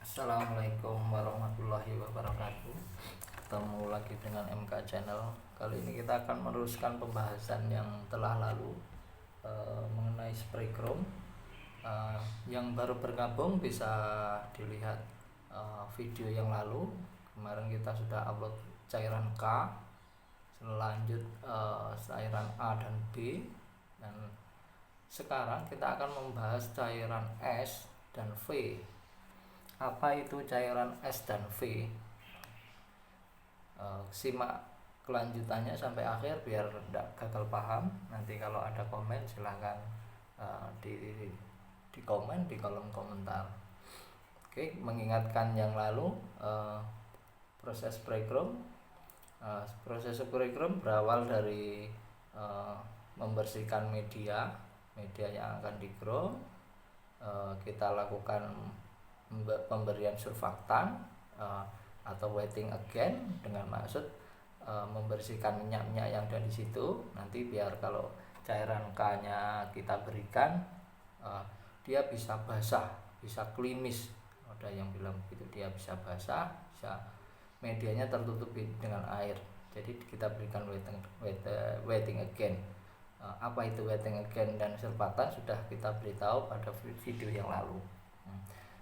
Assalamualaikum warahmatullahi wabarakatuh. Ketemu lagi dengan MK Channel. Kali ini kita akan meneruskan pembahasan yang telah lalu mengenai spray chrome. Yang baru bergabung bisa dilihat video yang lalu. Kemarin kita sudah upload cairan K, selanjut cairan A dan B, dan sekarang kita akan membahas cairan S dan V. Apa itu cairan S dan V? Simak kelanjutannya sampai akhir biar tidak gagal paham. Nanti kalau ada komen silahkan di komen di kolom komentar. Oke, mengingatkan yang lalu, proses spray chrome. Proses spray chrome berawal dari membersihkan media yang akan di chrome. Kita lakukan pemberian surfaktan atau wetting again dengan maksud membersihkan minyak-minyak yang ada di situ. Nanti biar kalau cairan K-nya kita berikan dia bisa basah, bisa klimis. Ada yang bilang begitu, dia bisa basah, bisa medianya tertutupi dengan air. Jadi kita berikan wetting again. Apa itu wetting again dan surfaktan sudah kita beritahu pada video yang lalu.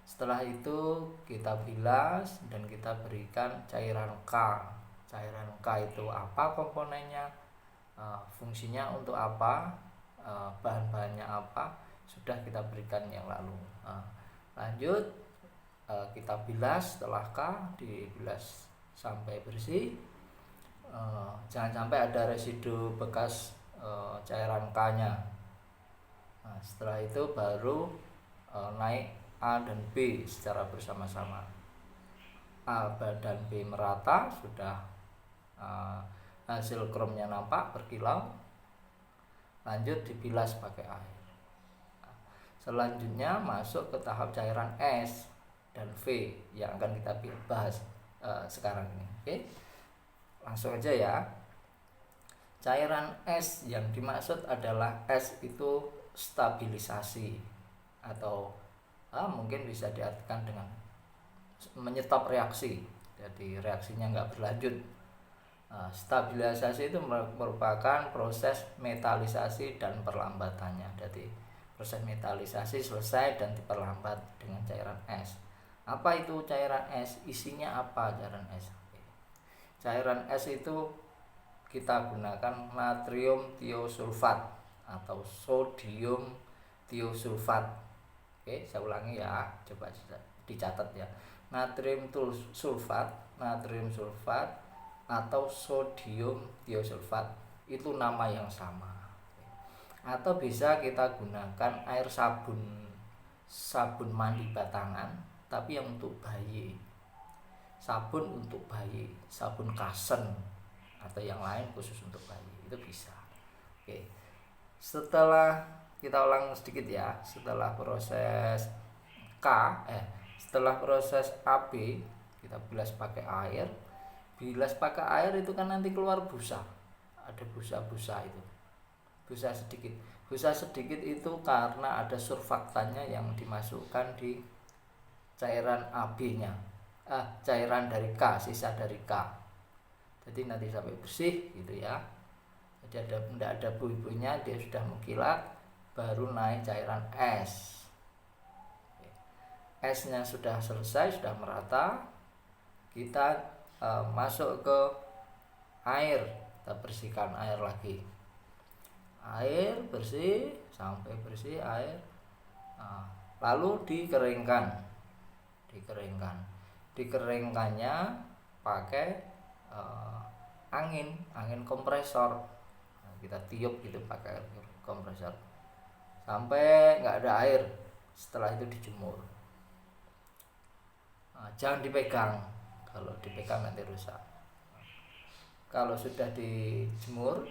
Setelah itu kita bilas dan kita berikan cairan K. Cairan K itu apa komponennya, fungsinya untuk apa, bahan-bahannya apa, sudah kita berikan yang lalu. Lanjut kita bilas. Setelah K dibilas sampai bersih, jangan sampai ada residu bekas cairan K-nya. Setelah itu baru naik A dan B secara bersama-sama. A dan B merata, sudah hasil chrome-nya nampak berkilau. Lanjut dibilas pakai air. Selanjutnya masuk ke tahap cairan S dan V yang akan kita bahas sekarang ini. Oke, langsung aja ya. Cairan S yang dimaksud adalah S itu stabilisasi, atau mungkin bisa diartikan dengan menyetop reaksi, jadi reaksinya nggak berlanjut. Stabilisasi itu merupakan proses metalisasi dan perlambatannya. Jadi proses metalisasi selesai dan diperlambat dengan cairan S. Apa itu cairan S? Isinya apa cairan S? Cairan S itu kita gunakan natrium tiosulfat atau sodium tiosulfat. Oke, saya ulangi ya, coba dicatat ya. Natrium sulfat atau sodium tiosulfat itu nama yang sama. Atau bisa kita gunakan air sabun mandi batangan, tapi yang untuk bayi. Sabun untuk bayi, sabun kasen atau yang lain khusus untuk bayi, itu bisa. Oke. Kita ulang sedikit ya. Setelah proses setelah proses AB kita bilas pakai air. Bilas pakai air itu kan nanti keluar busa. Ada busa-busa itu. Busa sedikit itu karena ada surfaktannya yang dimasukkan di cairan AB-nya. Cairan dari K, sisa dari K. Jadi nanti sampai bersih gitu ya. Jadi tidak ada bui-buinya, dia sudah mengkilat. Baru naik cairan S. S-nya sudah selesai, sudah merata. Kita masuk ke air. Kita bersihkan air lagi. Air bersih sampai bersih air. Lalu dikeringkan. Dikeringkannya pakai angin kompresor. Kita tiup gitu pakai kompresor sampai nggak ada air. Setelah itu dijemur. Jangan dipegang, kalau dipegang nanti rusak. Kalau sudah dijemur,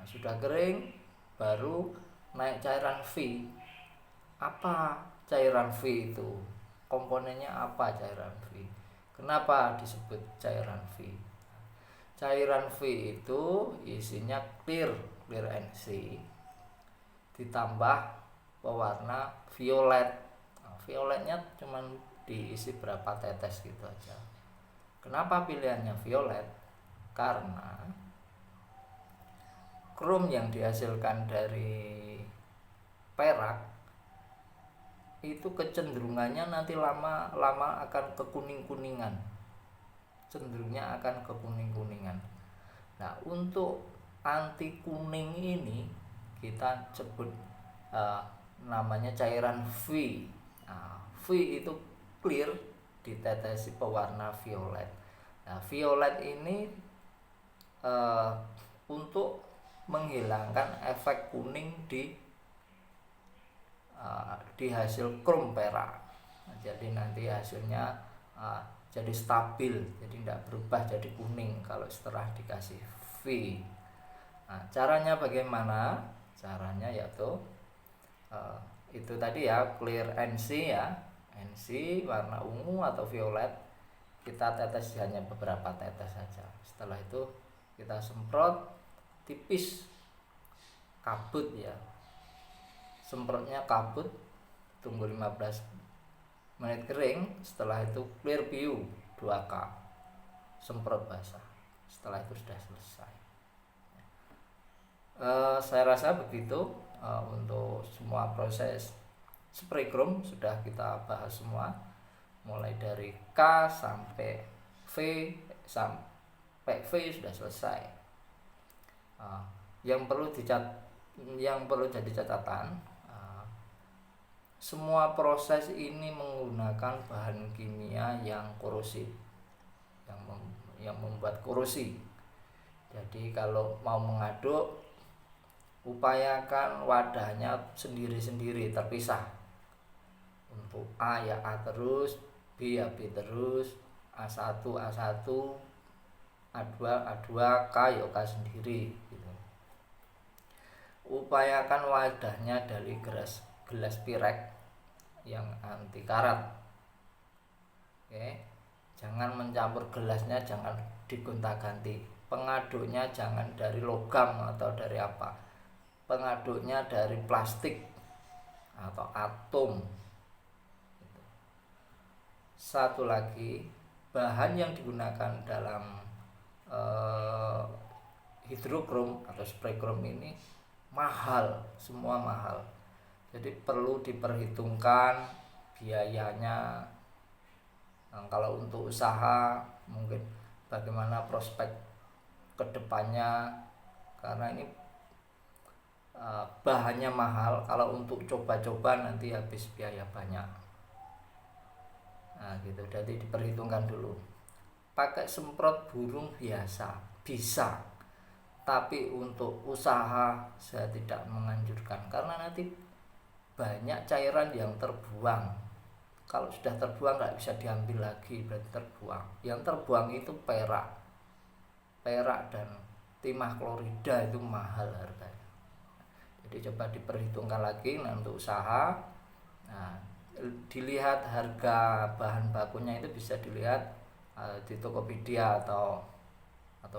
sudah kering, baru naik cairan V. Apa cairan V itu? Komponennya apa cairan V? Kenapa disebut cairan V? Cairan V itu isinya clear NC ditambah pewarna violet. Violetnya cuman diisi berapa tetes gitu aja. Kenapa pilihannya violet? Karena krom yang dihasilkan dari perak itu kecenderungannya nanti lama-lama akan kekuning-kuningan, cenderungnya akan kekuning-kuningan. Nah, untuk anti kuning ini kita sebut namanya cairan V. V itu clear ditetesi pewarna violet. Nah, violet ini untuk menghilangkan efek kuning di hasil krom perak. Jadi nanti hasilnya jadi stabil, jadi tidak berubah jadi kuning kalau setelah dikasih V. Nah, caranya bagaimana? Caranya yaitu itu tadi ya, clear NC ya, NC warna ungu atau violet, kita tetes hanya beberapa tetes saja. Setelah itu kita semprot tipis, kabut ya, semprotnya kabut, tunggu 15 menit kering. Setelah itu clear view 2K, semprot basah. Setelah itu sudah selesai. Saya rasa begitu. Untuk semua proses spray chrome sudah kita bahas semua, mulai dari K sampai V sampai V sudah selesai. Yang perlu jadi catatan, semua proses ini menggunakan bahan kimia yang korosif, yang membuat korosi. Jadi kalau mau mengaduk, upayakan wadahnya sendiri-sendiri, terpisah. Untuk A ya A terus, B ya B terus, A1 A1, A2 A2, K ya K sendiri gitu. Upayakan wadahnya dari gelas pirek yang anti karat. Oke. Jangan mencampur gelasnya, jangan digonta-ganti. Pengaduknya jangan dari logam atau dari apa. Pengaduknya dari plastik atau atom. Satu lagi, bahan yang digunakan dalam hidrokrom atau spray chrome ini mahal, semua mahal. Jadi perlu diperhitungkan biayanya. Nah, kalau untuk usaha mungkin bagaimana prospek kedepannya, karena ini bahannya mahal. Kalau untuk coba-coba nanti habis biaya banyak. Nah gitu, jadi diperhitungkan dulu. Pakai semprot burung biasa bisa, tapi untuk usaha saya tidak menganjurkan, karena nanti banyak cairan yang terbuang. Kalau sudah terbuang nggak bisa diambil lagi, berarti terbuang. Yang terbuang itu perak dan timah klorida, itu mahal harganya. Jadi coba diperhitungkan lagi. Nah, untuk usaha, nah, dilihat harga bahan bakunya itu bisa dilihat di Tokopedia atau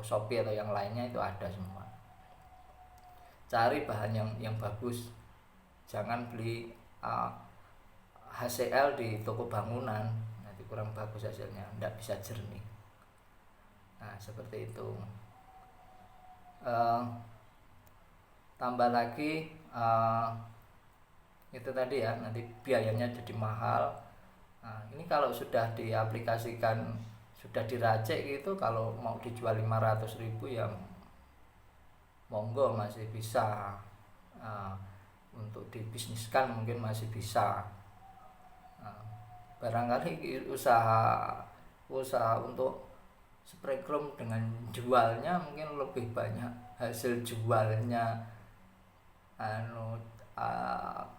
Shopee atau yang lainnya, itu ada semua. Cari bahan yang bagus, jangan beli HCl di toko bangunan, nanti kurang bagus hasilnya, tidak bisa jernih. Nah seperti itu. Tambah lagi itu tadi ya, nanti biayanya jadi mahal. Nah, ini kalau sudah diaplikasikan, sudah diracik gitu, kalau mau dijual 500.000 ya monggo, masih bisa. Untuk dibisniskan mungkin masih bisa. Barangkali usaha untuk spray chrome dengan jualnya mungkin lebih banyak hasil jualnya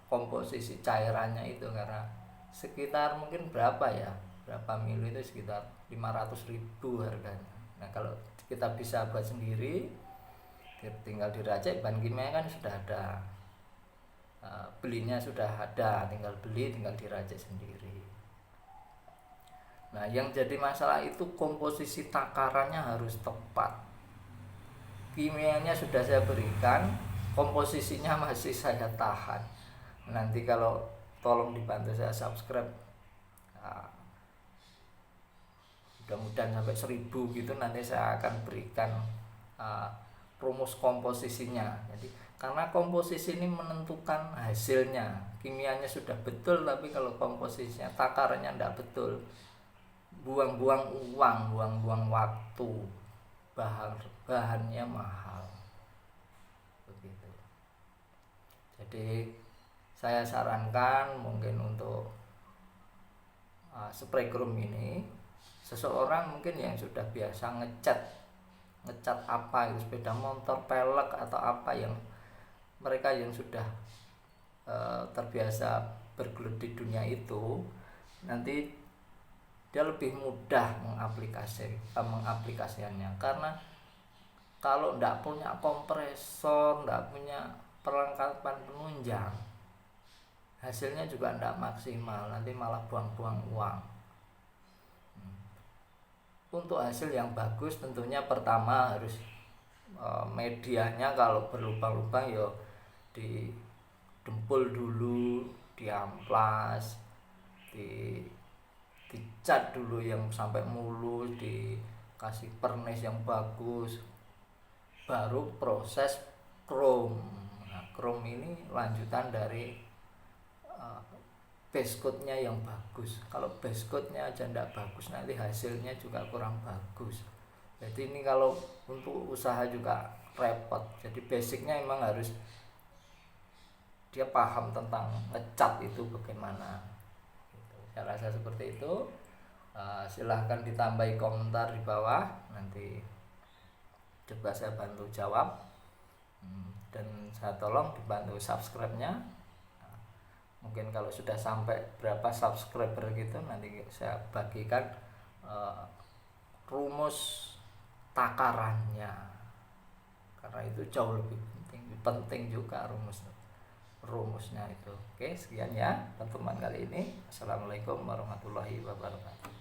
komposisi cairannya itu, karena sekitar mungkin berapa mili itu sekitar 500.000 harganya. Nah kalau kita bisa buat sendiri, tinggal diracik, bahan kimia kan sudah ada, belinya sudah ada, tinggal beli, tinggal diracik sendiri. Nah yang jadi masalah itu komposisi takarannya harus tepat. Kimianya sudah saya berikan, komposisinya masih saya tahan. Nanti kalau tolong dibantu saya subscribe mudah-mudahan sampai 1000 gitu, nanti saya akan berikan rumus komposisinya. Jadi karena komposisi ini menentukan hasilnya, kimianya sudah betul tapi kalau komposisinya, takarannya tidak betul, buang-buang uang, buang-buang waktu, bahannya mahal begitu. Jadi saya sarankan mungkin untuk spray chrome ini, seseorang mungkin yang sudah biasa ngecat apa itu, sepeda motor, pelek atau apa, yang mereka yang sudah terbiasa bergelut di dunia itu, nanti dia lebih mudah mengaplikasikannya. Karena kalau tidak punya kompresor, tidak punya perlengkapan penunjang, hasilnya juga tidak maksimal, nanti malah buang-buang uang. Untuk hasil yang bagus tentunya pertama harus medianya kalau berlubang-lubang ya didempul dulu, diamplas, dicat dulu yang sampai mulus, dikasih pernis yang bagus, baru proses chrome. Nah, chrome ini lanjutan dari base coatnya yang bagus. Kalau base coatnya aja tidak bagus, nanti hasilnya juga kurang bagus. Jadi ini kalau untuk usaha juga repot. Jadi basicnya memang harus dia paham tentang ngecat itu bagaimana gitu. Saya rasa seperti itu. Silahkan ditambahi komentar di bawah, nanti coba saya bantu jawab, dan saya tolong dibantu subscribe-nya. Mungkin kalau sudah sampai berapa subscriber gitu, nanti saya bagikan rumus takarannya, karena itu jauh lebih penting juga rumusnya itu. Oke, sekian ya pertemuan kali ini. Assalamualaikum warahmatullahi wabarakatuh.